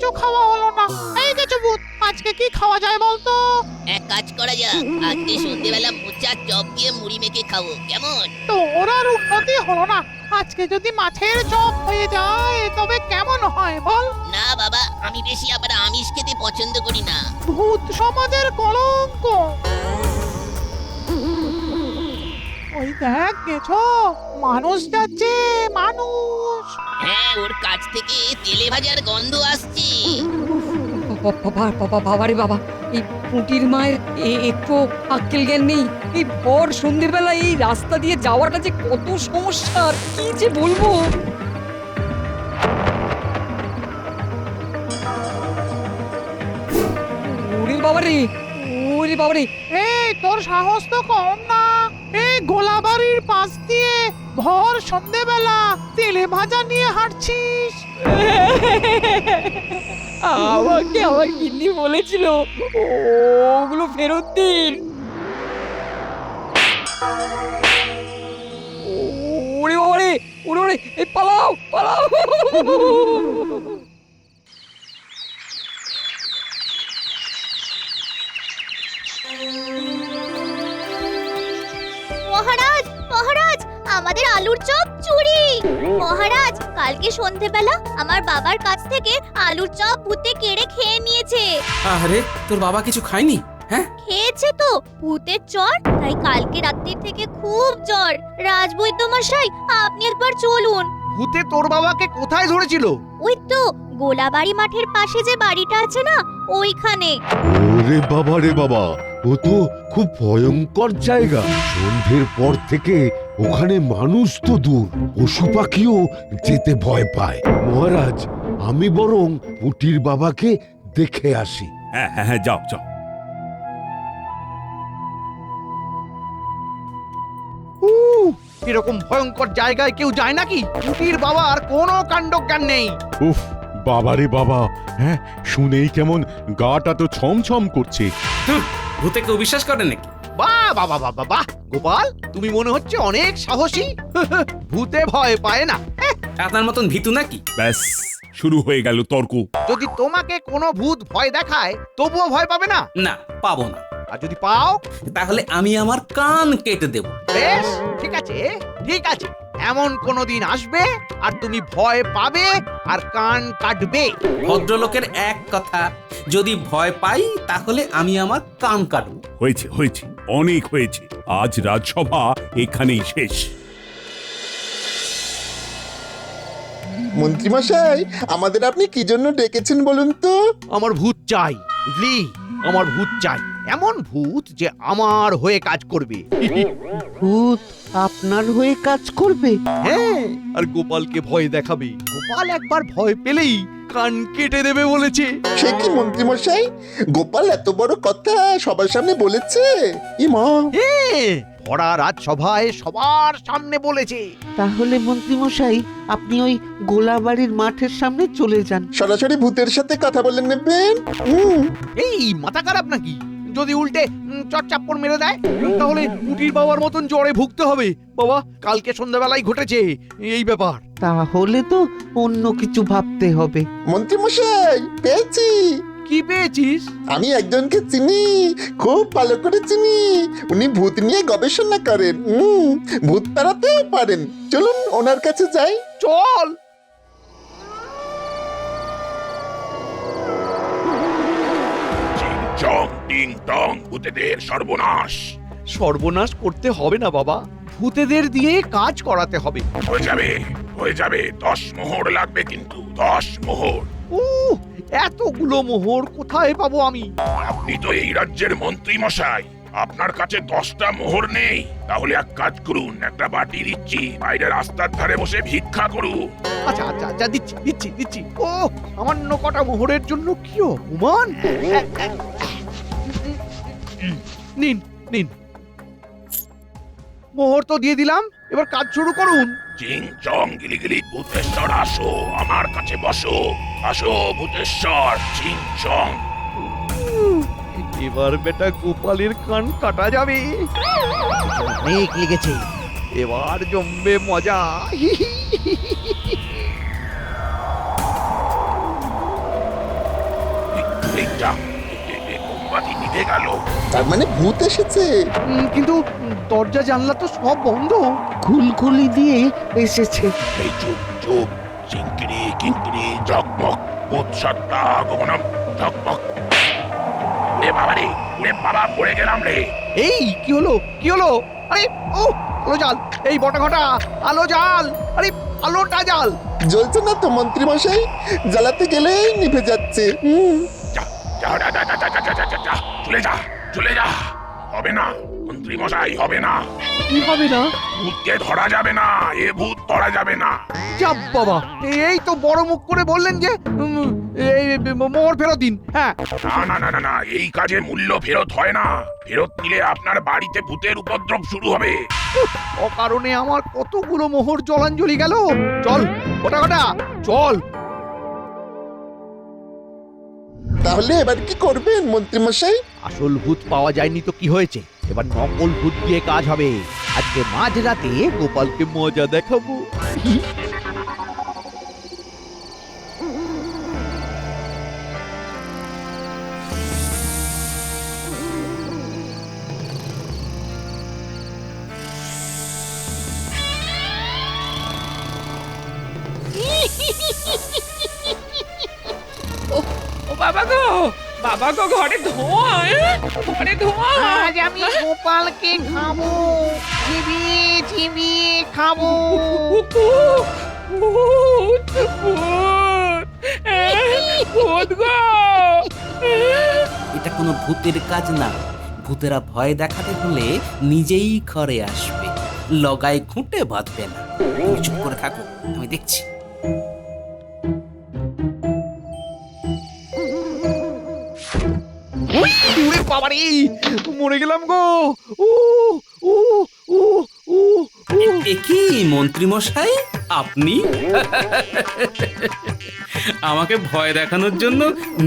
কিছু খাওয়া হলো না। এই কিছু ভূত, আজকে কি খাওয়া যায় বলতো? এক কাজ করা যাক, আজকে সন্ধ্যেবেলা মোচা চপ দিয়ে মুড়ি মেখে খাবো, কেমন? তোর আর উন্নতি হলো না। আজকে যদি মাছের চপ হয়ে যায় তবে কেমন হয় বল? না বাবা, আমি বেশি আবার আমিষ খেতে পছন্দ করি না। ভূত সমাজের কলঙ্ক। ওই দেখ গেছো, মানুষ যাচ্ছে, মানুষ। হ্যাঁ, ওর কাছ থেকে তেলে ভাজার গন্ধ আসছে। বাবারে বাবা, এই পুঁটির মায়ের একটু আক্কেল জ্ঞান নেই। এই ভর সন্ধেবেলা এই রাস্তা দিয়ে যাওয়াটা যে কত সমস্যা, কি যে বলবো। ওরে বাবারে, ওরে বাবারে। এই তোর সাহস তো কম না। এই গোলাবাড়ির পাশ দিয়ে ভর সন্ধেবেলা তেলে ভাজা নিয়ে হাঁটছিস। আমাকে আমার গিন্নি বলেছিল ওগুলো ফেরত দিন। ওরে বাবারে, ওরে ওরে, এই পালাও পালাও। মহারাজ, মহারাজ, আমাদের আলুর চপ চুরি। মহারাজ, কালকে সন্ধেবেলা আমার বাবার কাছ থেকে আলুর চপ ভূতে কেড়ে খেয়ে নিয়েছে। আরে তোর বাবা কিছু খায়নি? হ্যাঁ, খেয়েছে তো ভূতের জ্বর, তাই কালকে রাত্রির থেকে খুব জ্বর। রাজবৈদ্য মশাই, আপনি একবার চলুন। ভূতে তোর বাবাকে কোথায় ধরেছিল? ওই তো গোলাবাড়ি মাঠের পাশে যে বাড়িটা আছে না, ওইখানে। ওরে বাবা রে বাবা, ও তো খুব ভয়ঙ্কর জায়গা। সন্ধ্যের পর থেকে ওখানে মানুষ তো দূর, পশু পাখিও যেতে ভয় পায়। মহারাজ, আমি বরং পুটির বাবাকে দেখে আসি। হ্যাঁ হ্যাঁ হ্যাঁ, যাও যাও। এরকম ভয়ঙ্কর জায়গায় কেউ যায় নাকি? পুটির বাবার কোনো কাণ্ডজ্ঞান নেই। উফ, বাবারে বাবা, হ্যাঁ শুনেই কেমন গাটা তো ছমছম করছে। ভূতে কেউ বিশ্বাস করে নাকি? বাহ বাহ বাহ বাহ বাহ, গোপাল তুমি মনে হচ্ছে অনেক সাহসী। ভূতে ভয় পায় না। আপনার মতন ভীতু নাকি? ব্যাস, শুরু হয়ে গেল তর্ক। যদি তোমাকে কোনো ভূত ভয় দেখায় তবুও ভয় পাবে না? না, পাবো না। আর যদি পাও? তাহলে আমি আমার কান কেটে দেব। বেশ, ঠিক আছে ঠিক আছে, এমন কোনো দিন আসবে আর তুমি ভয় পাবে আর কান কাটবে। ভদ্রলোকের এক কথা, যদি ভয় পাই তাহলে আমি আমার কান কাটবো। হয়েছে হয়েছে, অনেক হয়েছে। আজ রাজসভা এখানেই শেষ। মন্ত্রীমশাই, আমাদের আপনি কি জন্য ডেকেছেন বলুন তো? আমার ভূত চাই, বুঝলি? আমার ভূত চাই, এমন ভূত যে আমার হয়ে কাজ করবে। ভূত আপনার হয়ে কাজ করবে? হ্যাঁ, আর গোপালকে ভয় দেখাবে। গোপাল একবার ভয় পেলেই কান কেটে দেবে বলেছে। সে কি মন্ত্রীমশাই, গোপাল এত বড় কথা সবার সামনে বলেছে? ইমা, ভরা রাজসভায় সবার সামনে বলেছে। তাহলে মন্ত্রীমশাই, আপনি ওই গোলাবাড়ির মাঠের সামনে চলে যান। সরাসরি ভূতের সাথে কথা বলে নেবেন। এই মাথা খারাপ নাকি? যদি উল্টে চটচাপ্পড় মেরে দেয় তাহলে পুটির বাবার মতন জ্বরে ভুগতে হবে। বাবা, কালকে সন্ধ্যাবেলায় ঘটেছে এই ব্যাপার। তাহলে তো অন্য কিছু ভাবতে হবে। মন্ত্রীমশাই, পেয়েছি। কি পেয়েছিস? আমি একজনকে চিনি, খুব ভালো করে চিনি। উনি ভূত নিয়ে গবেষণা করেন, ভূত তাড়াতেও পারেন। চলুন ওনার কাছে যাই। চল। চং টিং টং, ভূতেদের সর্বনাশ। সর্বনাশ করতে হবে না বাবা, ভূতেদের দিয়ে কাজ করাতে হবে। হয়ে যাবে 10 মোহর লাগবে, কিন্তু 10 মোহর। এতগুলো মোহর কোথায় পাবো আমি? আপনি তো এই রাজ্যের মন্ত্রী মশাই, আপনার কাছে 10টা মোহর নেই? তাহলে এক কাজ করুন, একটা বাটি দিচ্ছি, বাইরে রাস্তার ধারে বসে ভিক্ষা করুন। আচ্ছা আচ্ছা আচ্ছা, দিচ্ছি দিচ্ছি দিচ্ছি। ও, সামান্য কটা মোহরের জন্য কি অপমান! নিন নিন, মোহর তো দিয়ে দিলাম, এবার কাজ শুরু করুন। চিং চং গিলিগিলি, ভূতেশ্বর আসো, আমার কাছে বসো। আসো ভূতেশ্বর, চিং চং। এবার বেটা গোপালের কান কাটা যাবে। অনেক লেগেছে, এবার জমবে মজা। এই যা মোমবাতি নিভে গেল। তার মানে ভূত এসেছে। কিন্তু দরজা জানলা তো সব বন্ধ। খুলখুলি দিয়ে এসেছে। এই চুপ চুপ, চিংকিরি কিংকিরি ঝকমক, ভূত সত্তা গগনম ঝকমক। ওরে বাবা রে, ওরে বাবা, পড়ে গেলাম রে। এই কি হলো কি হলো? আরে ও আলো জাল, এই বটা ঘটা আলো জাল, আরে আলোটা জাল। জ্বলছে না তো মন্ত্রী মশাই, জ্বালাতে গেলেই নিভে যাচ্ছে। যা যা যা যা যা যা যা যা যা, চলে যা চলে যা। হবে না মন্ত্রী মশাই, হবে না। কি হবে না? ভূতকে ধরা যাবে না, এ ভূত ধরা যাবে না। চাপ বাবা, এই তো বড় মুখ করে বললেন যে এই মোহর ফেরত দিন। হ্যাঁ, না না না না না, এই কাজে মূল্য ফেরত হয় না। ফেরত নিলে আপনার বাড়িতে ভূতের উপদ্রব শুরু হবে। অকারণে আমার কতগুলো মোহর জলাঞ্জলি গেল। চল বটা ঘটা চল। তাহলে এবার কি করবেন মন্ত্রী মশাই? আসল ভূত পাওয়া যায়নি তো কি হয়েছে, এবার নকল ভূত দিয়ে কাজ হবে। আজকে মাঝরাতে গোপালকে মজা দেখাবো। ও বাবা গো ঘরে ধোঁয়া, ঘরে ধোঁয়া। আজ আমি গোপালকে খাবো, চিবিয়ে চিবিয়ে খাবো। ভূত ভূত ভূত গো। এটা কোনো ভূতের কাজ না। ভূতেরা ভয় দেখাতে হলে নিজেই ঘরে আসবে, লগায় ঘুঁটে বাঁধবে না। তুমি চুপ করে থাকো, আমি দেখছি। উড়ে বাবারে, মরে গেলাম গো। ও ও ও ও এ কি মন্ত্রী মশাই, আপনি আমাকে ভয় দেখানোর জন্য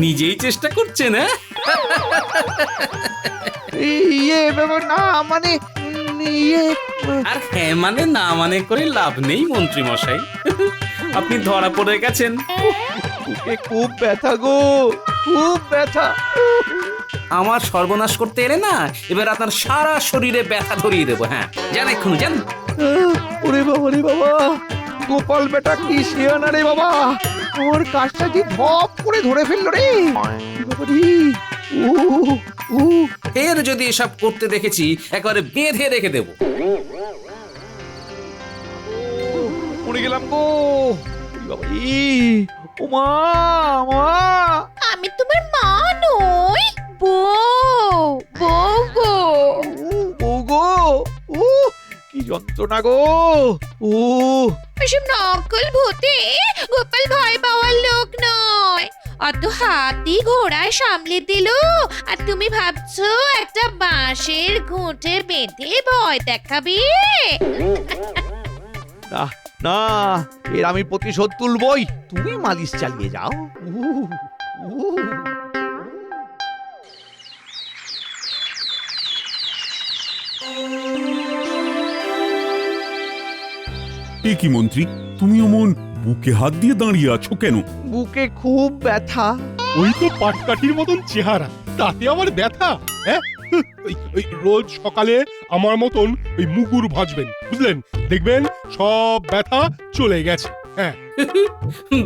নিজেই চেষ্টা করছেন? ইয়ে না মানে ইয়ে। আর হ্যাঁ মানে না মানে করে লাভ নেই মন্ত্রী মশাই, আপনি ধরা পড়ে গেছেন। খুব ব্যথা গো, খুব ব্যথা। আমার সর্বনাশ করতে এলে না, এবার আপনার সারা শরীরে ব্যথা ধরিয়ে দেবো। হ্যাঁ জান, এক্ষুনি জান। ওরে বাবা রে বাবা, গোপাল বেটা কি শিয়ানা রে বাবা, আমার কাজটা যে ধপ করে ধরে ফেললো রে। ফের যদি এসব করতে দেখেছি, একবারে বেঁধে রেখে দেবো। পড়ে গেলাম গো। ও মা, মা, আমি তোমার মা নই, বউ, বউ গো। ও গো, ও কি যন্ত্রণা গো। ও এসব নকল ভূতে গোপাল ভয় পাওয়ার লোক নয়। অত হাতি ঘোড়ায় সামলে দিল, আর তুমি ভাবছো একটা বাঁশের ঘুঁটে বেঁধে ভয় দেখাবে? না না, এর আমি প্রতিশোধ তুলবই। তুমি মালিশ চালিয়ে যাও। এ কি মন্ত্রী, তুমি অমন বুকে হাত দিয়ে দাঁড়িয়ে আছো কেন? বুকে খুব ব্যথা। ওই তো পাটকাঠির মতন চেহারা, তাতে আবার ব্যথা? হ্যাঁ, ওই রোজ সকালে আমার মতন ওই মুগুর ভাজবেন, বুঝলেন? দেখবেন সব ব্যথা চলে গেছে। হ্যাঁ,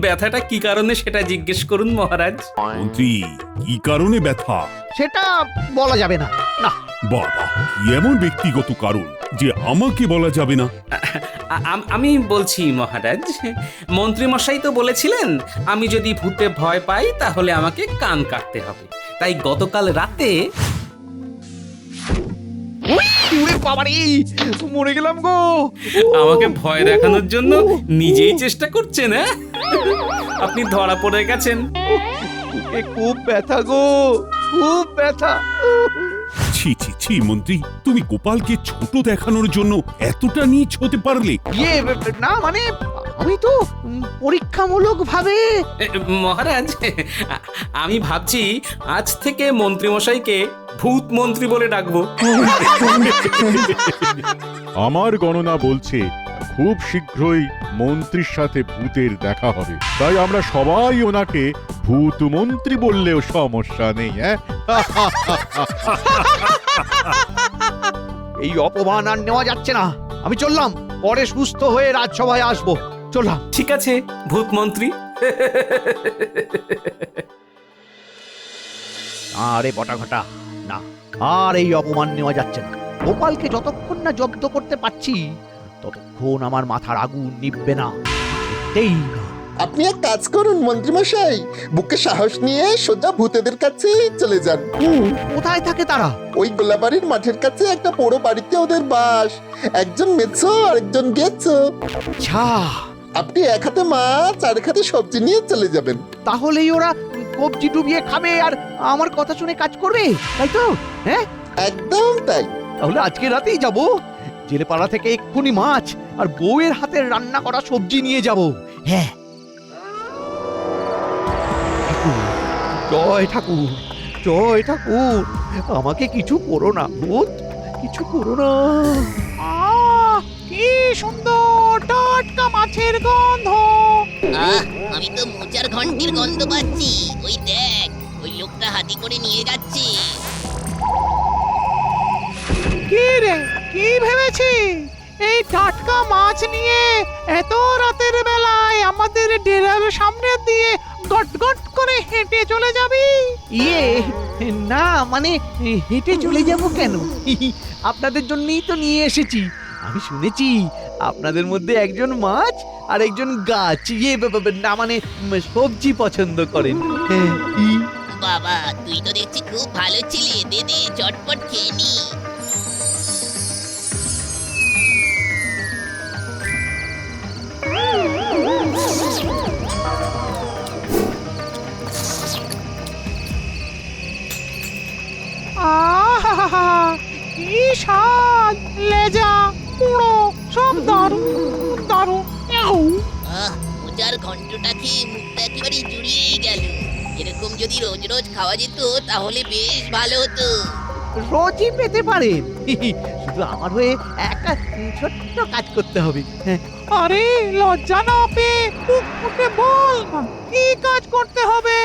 ব্যথাটা কি কারণে সেটা জিজ্ঞেস করুন মহারাজ। মন্ত্রী, কি কারণে ব্যথা? সেটা বলা যাবে না। না বাবা, কি এমন ব্যক্তিগত কারণ যে আমাকে বলা যাবে না? আমি বলছি মহারাজ, মন্ত্রী মশাই তো বলেছিলেন আমি যদি ভূতে ভয় পাই তাহলে আমাকে কান কাটতে হবে। তাই গতকাল রাতে মরে গেলাম গো। আমাকে ভয় দেখানোর জন্য নিজেই চেষ্টা করছেন। হ্যাঁ, আপনি ধরা পড়ে গেছেন। খুব ব্যথা গো, খুব ব্যথা। ছি ছি ছি মন্ত্রী, তুমি গোপালকে ছোট দেখানোর জন্য এতটা নীচ হতে পারলে? ইয়ে না মানে, আমি তো পরীক্ষামূলক ভাবে। মহারাজ, আমি ভাবছি আজ থেকে মন্ত্রী মশাইকে ভূত মন্ত্রী বলে ডাকবো। আমার গণনা বলছে খুব শীঘ্রই মন্ত্রীর সাথে ভূতের দেখা হবে, তাই আমরা সবাই ওনাকে ভূত মন্ত্রী বললেও সমস্যা নেই। হ্যাঁ, এই অপমান আর নেওয়া যাচ্ছে না। আমি চললাম, পরে সুস্থ হয়ে রাজসভায় আসবো। চললাম। ঠিক আছে ভূত মন্ত্রী। আরে বটা ঘটা, না আর এই অপমান নেওয়া যাচ্ছে না। গোপালকে যতক্ষণ না জব্দ করতে পারছি ততক্ষণ আমার মাথার আগুন নিভবে না, কিছুতেই না। আপনি এক কাজ করুন মন্ত্রীমশাই, বুকে সাহস নিয়ে সোজা ভূতেদের কাছে চলে যান। কোথায় থাকে তারা? ওই গোলাবাড়ির মাঠের কাছে একটা বড় বাড়িতে ওদের বাস। একজন মেছো আর একজন গেছো। আচ্ছা, আপনি এক হাতে মাছ আর এক হাতে সবজি নিয়ে চলে যাবেন। তাহলেই ওরা কবজি ডুবিয়ে খাবে আর আমার কথা শুনে কাজ করবে, তাই তো? হ্যাঁ, একদম তাই। তাহলে আজকে রাতেই যাব। জেলেপাড়া থেকে এক্ষুনি মাছ আর বউয়ের হাতের রান্না করা সবজি নিয়ে যাব। হ্যাঁ। জয় ঠাকুর, জয় ঠাকুর, আমাকে কিছু করো না ভূত, কিছু করো না। কি সুন্দর টাটকা মাছের গন্ধ। আমি তো মোচার ঘন্টির গন্ধ পাচ্ছি। ওই দেখ, ওই লোকটা হাতি করে নিয়ে যাচ্ছে। কি রে, কি ভেবেছি এই টাটকা মাছ নিয়ে এত রাতের বেলায় আমাদের ডেরার সামনে দিয়ে গট গট করে হেঁটে চলে যাবি? ইয়ে না, মানে হেঁটে চলে যাব কেন? আপনাদের জন্যই তো নিয়ে এসেছি। আমি শুনেছি আপনাদের মধ্যে একজন মাছ আর একজন গাছ, না মানে সবজি পছন্দ করেন। বাবা, তুই তো দেখছি খুব ভালো ছেলে। দে দে, চটপট খেয়ে নি। আহা, কি স্বাদ! লেজা পুরো সব দারুণ দারুণ। মোচার ঘন্টটা খেয়ে মুখটা একেবারে জুড়িয়েই গেল। এরকম যদি রোজ রোজ খাওয়া যেত তাহলে বেশ ভালো হতো। রোজই পেতে পারেন, শুধু আমার হয়ে একটা ছোট্ট কাজ করতে হবে। আরে লজ্জা না পেয়ে মুখ ফুটে বল না, কি কাজ করতে হবে?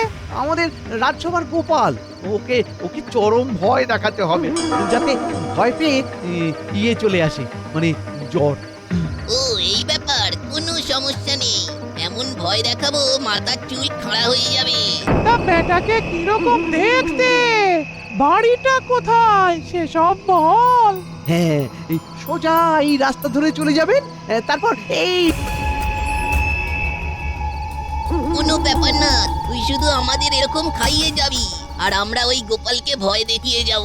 আমাদের রাজসভার গোপাল, ওকে ওকে চরম ভয় দেখাতে হবে, যাতে ভয় পেয়ে ইয়ে চলে আসে, মানে জ্বর। ও এই ব্যাপার, কোনো সমস্যা নেই। এমন ভয় দেখাবো মাথার চুল খাড়া হয়ে যাবে। তা বেটাকে কিরকম দেখতে, বাড়িটা কোথায় সেসব বল। হ্যাঁ, এই সোজা এই রাস্তা ধরে চলে যাবেন, তারপর এই। কোনো ব্যাপার না, তুই শুধু আমাদের এরকম খাইয়ে যাবি আর আমরা ওই গোপালকে ভয় দেখিয়ে যাব।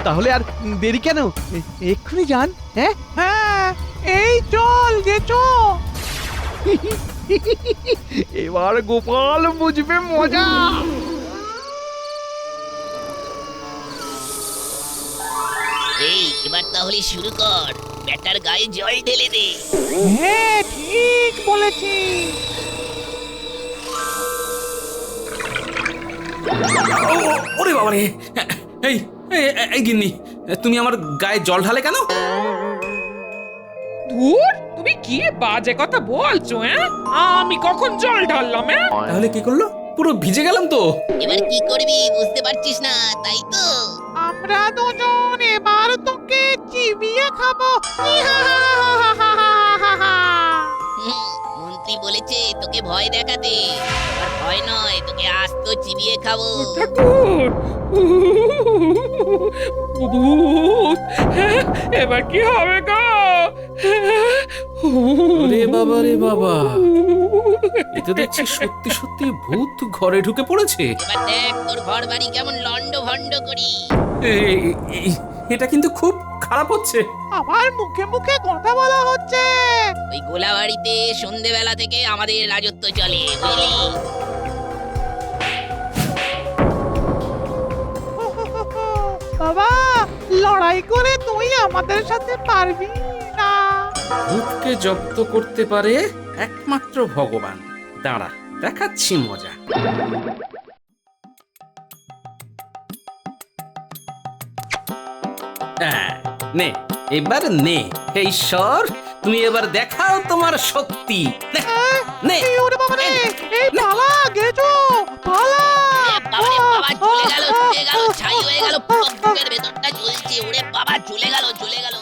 তাহলে আর দেরি কেন, এক্ষুনি যান। হ্যাঁ হ্যাঁ, এই চল গেছো। এবার গোপাল বুঝবে মজা। এই এবার তাহলে শুরু কর, ব্যাটার গায়ে জল ঢেলে দে। হ্যাঁ, ঠিক বলেছি। ওরে বাবারে, এই এই গিন্নি, তুমি আমার গায়ে জল ঢালে কেন? ধুর, তুমি কি বাজে কথা বলছো? আমি কখন জল ঢাললাম? তাহলে কি করলো? পুরো ভিজে গেলাম তো। এবার কি করবি বুঝতে পারছিস না, তাই তো? আমরা দুজন এবার তোকে চিবিয়ে খাবো। মন্ত্রী বলেছে তোকে ভয় দেখাতে, আর ভয় নয়, তোকে আস্ত চিবিয়ে খাবো। ঠাকুর, ভূত, এবার কি হবে গো? রে বাবা রে বাবা, এ তো দেখছি সত্যি সত্যি ভূত ঘরে ঢুকে পড়েছে। এবার দেখ তোর ঘর বাড়ি কেমন লন্ড ভন্ড করি। এটা কিন্তু খুব খারাপ হচ্ছে। আমার মুখে মুখে কথা বলা হচ্ছে। ওই গোলাবাড়িতে সন্ধেবেলা থেকে আমাদের রাজত্ব চলে, বুঝলি? বাবা, লড়াই করে তুই আমাদের সাথে পারবি না। ভূতকে জব্দ করতে পারে একমাত্র ভগবান। দাঁড়া, দেখাচ্ছি মজা। নে, এবার নে। হে ঈশ্বর, তুমি এবার দেখাও তোমার শক্তি নে, নে। এই ওরে বাবা রে, এই পালা গেছো পালা। বাবারে বাবা, চলে গেল, চলে গেল, ছাই হয়ে গেল, পুরো বুকের ভেতরটা জ্বলছে। ওরে বাবা, চলে গেল, চলে গেল।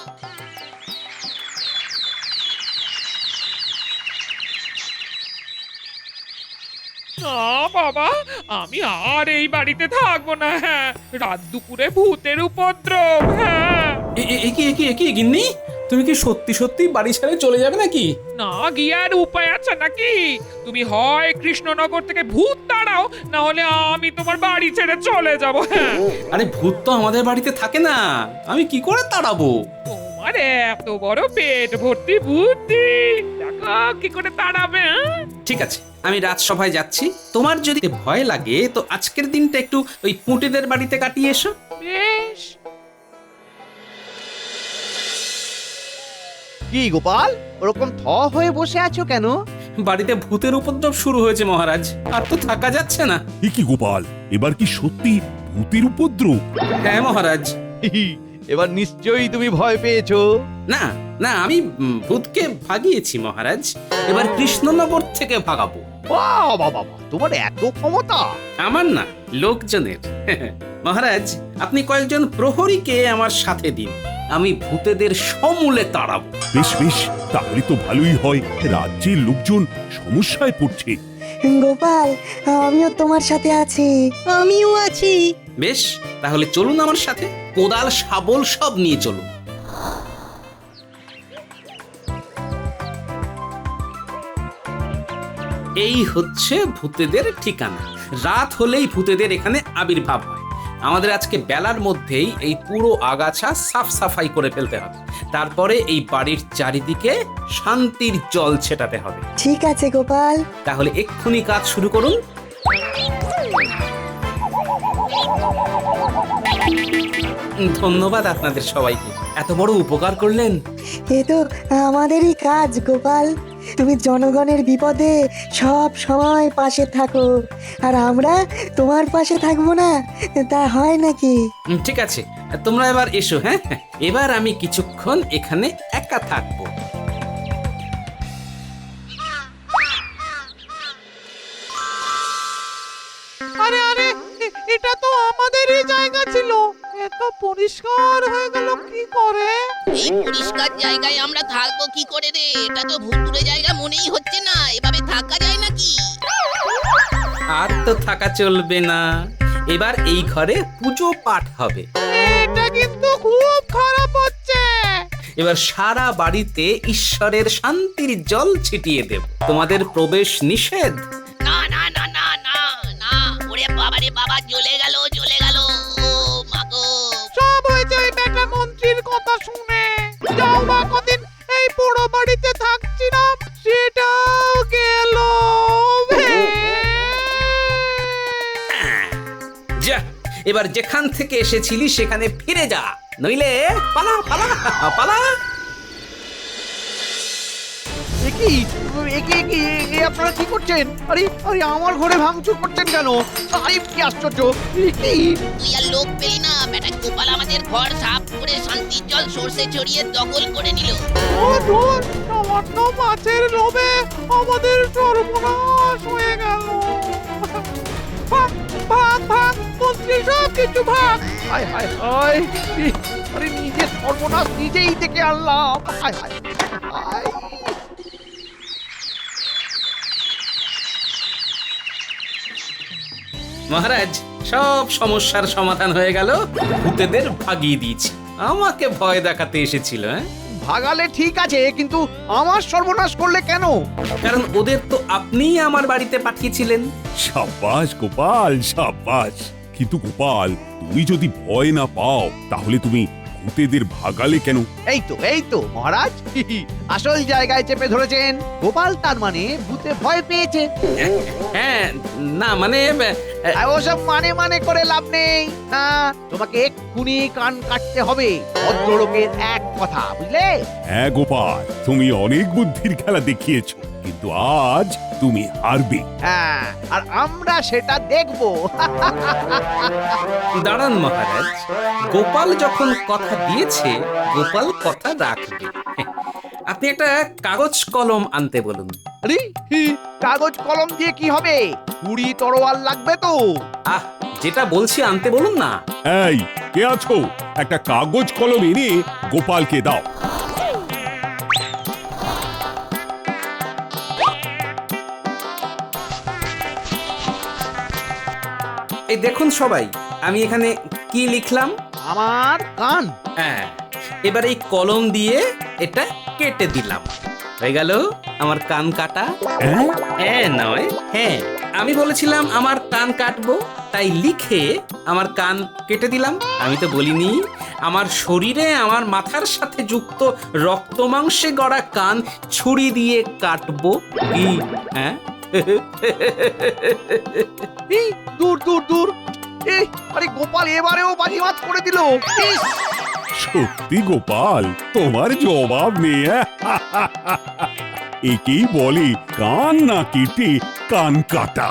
না বাবা, আমি আর এই বাড়িতে থাকবো না। হ্যাঁ, রাত দুপুরে ভূতের উপদ্রব। হ্যাঁ, কি গিন্নি, তুমি কি সত্যি সত্যি বাড়ি ছেড়ে চলে যাবে নাকি? না গিয়ে আর উপায় আছে নাকি? তুমি হয় কৃষ্ণনগর থেকে ভূত তাড়াও, না হলে আমি তোমার বাড়ি ছেড়ে চলে যাব। হ্যাঁ, আরে ভূত তো আমাদের বাড়িতে থাকে না, আমি কি করে তাড়াবো? তোমার এত বড় পেট ভর্তি বুদ্ধি, দেখো কি করে তাড়াবে। হ্যাঁ? ঠিক আছে, আমি রাজসভায় যাচ্ছি। তোমার যদি ভয় লাগে তো আজকের দিনটা একটু ওই পুঁটিদের বাড়িতে কাটিয়ে এসো। বেশ। কি গোপাল, ওরকম থ হয়ে বসে আছো কেন? বাড়িতে ভূতের উপদ্রব শুরু হয়েছে মহারাজ, আর তো থাকা যাচ্ছে না। এ কি গোপাল, এবার কি সত্যি ভূতের উপদ্রব? হ্যাঁ মহারাজ। এবার নিশ্চয়ই তুমি ভয় পেয়েছো। না না, আমি ভূতকে ভাগিয়েছি মহারাজ, এবার কৃষ্ণনগর থেকে ভাগাবো। বাবা বাবা, তোমার এত ক্ষমতা! আমার না, লোকজনের। মহারাজ, আপনি কয়েকজন প্রহরীকে আমার সাথে দিন, আমি ভূতেদের সমূলে তাড়াবো। বেশ বেশ, তাহলে তো ভালোই হয়। রাজ্যের লোকজন সমস্যায় পড়ছে। গোপাল, আমিও তোমার সাথে আছি। আমিও আছি। বেশ, তাহলে চলুন আমার সাথে, কোদাল শাবল সব নিয়ে চলুন। এই হচ্ছে ভূতেদের ঠিকানা। রাত হলেই ভূতেদের এখানে আবির্ভাব হয়। আমাদের আজকে বেলার মধ্যেই এই পুরো আগাছা সাফ সাফাই করে ফেলতে হবে, তারপরে এই বাড়ির চারিদিকে শান্তির জল ছেটাতে হবে। ঠিক আছে গোপাল। তাহলে এক্ষুনি কাজ শুরু করুন। ধন্যবাদ আপনাদের সবাইকে, এত বড় উপকার করলেন। এ তো আমাদেরই কাজ গোপাল। তুমি জনগণের বিপদে সব সময় পাশে থাকো, আর আমরা তোমার পাশে থাকবো না, তা হয় নাকি? ঠিক আছে, তোমরা এবার এসো। হ্যাঁ, এবার আমি কিছুক্ষণ এখানে একা থাকবো। আরে আরে, এটা তো আমাদেরই জায়গা ছিল, এত পরিষ্কার হয়ে গেল কি করে? এই পরিষ্কার জায়গায় আমরা থাকবো কি করে রে? এটা তো ভুতুরে জায়গা মনেই হচ্ছে না। এভাবে থাকা যায় নাকি? আর তো থাকা চলবে না, এবার এই ঘরে পুজো পাঠ হবে। এটা কিন্তু খুব খারাপ হচ্ছে। এবার সারা বাড়িতে ঈশ্বরের শান্তির জল ছিটিয়ে দেব। তোমাদের প্রবেশ নিষেধ। না না না না না না, ওরে বাবারে বাবা, জ্বলে গেল, জ্বলে গেল। ও মাগো, সব হয়েছে ওই বেটা মন্ত্রীর কথা শুনে। যাও বা কদিন এই পোড়ো বাড়িতে থাকছিলাম, সেটাও গেল। যা, এবার যেখান থেকে এসেছিলি সেখানে ফিরে যা, নইলে পালা পালা পালা। আপনারা কি করছেন? আরে আরে, আমার ঘরে ভাঙচুর করছেন কেন? আরে কি আশ্চর্য! কি তুই আর লোক পেলি না? বেটা গোপাল আমাদের ঘর সাফ করে শান্তির জল সর্ষে ছড়িয়ে দখল করে নিল। ও দূর, সামান্য মাছের লোভে আমাদের সর্বনাশ হয়ে গেল। ভাগ ভাগ ভাগ, মন্ত্রী সব কিছু ভাগ। হায় হায় হায়! আরে নিজের সর্বনাশ নিজেই থেকে আনলাম। হায় হায় হায়! মহারাজ, সব সমস্যার সমাধান হয়ে গেল। ভূতেদের ভাগিয়ে দিয়েছি। আমাকে ভয় দেখাতে এসেছিল। ভাগালে ঠিক আছে, কিন্তু আমার সর্বনাশ করলে কেন? কারণ ওদের তো আপনিই আমার বাড়িতে পাঠিয়েছিলেন। সাব্বাস গোপাল, সাব্বাস। কিন্তু গোপাল, তুমি যদি ভয় না পাও তাহলে তুমি ভূতেদের ভাগালে কেন? এই তো মহারাজ, আসল জায়গায় চেপে ধরেছেন। গোপাল তার মানে ভূতে ভয় পেয়েছে। হ্যাঁ, না মানে ওসব মানে করে লাভ নেই। না, তোমাকে এক্ষুনি কান কাটতে হবে। ভদ্রলোকের এক কথা, বুঝলে? হ্যাঁ গোপাল, তুমি অনেক বুদ্ধির খেলা দেখিয়েছো, কিন্তু আজ তুমি হারবে। হ্যাঁ, আর আমরা সেটা দেখবো। দাঁড়ান মহারাজ, গোপাল যখন কথা দিয়েছে, গোপাল কথা রাখবে। আপনি একটা কাগজ কলম আনতে বলুন। আরে কাগজ কলম দিয়ে কি হবে? ছুরি তরোয়াল লাগবে তো। আহ, যেটা বলছি আনতে বলুন না। এই কে আছো? একটা কাগজ কলম এনে গোপালকে দাও। এই দেখুন সবাই, আমি এখানে কি লিখলাম? আমার কান। হ্যাঁ, এবার এই কলম দিয়ে এটা কেটে দিলাম। হয়ে গেল আমার কান কাটা। হ্যাঁ নয়, হ্যাঁ আমি বলেছিলাম আমার কান কাটবো, তাই লিখে আমার কান কেটে দিলাম। আমি তো বলিনি আমার শরীরে আমার মাথার সাথে যুক্ত রক্ত মাংসে গড়া কান ছুরি দিয়ে কাটবো। কি হ্যাঁ? এই দূর দূর দূর। এই আরে গোপাল এবারেও বাজিমাত করে দিল। সত্যি গোপাল, তোমার জবাব নেই। একেই বলে কান না কেটে কান কাটা।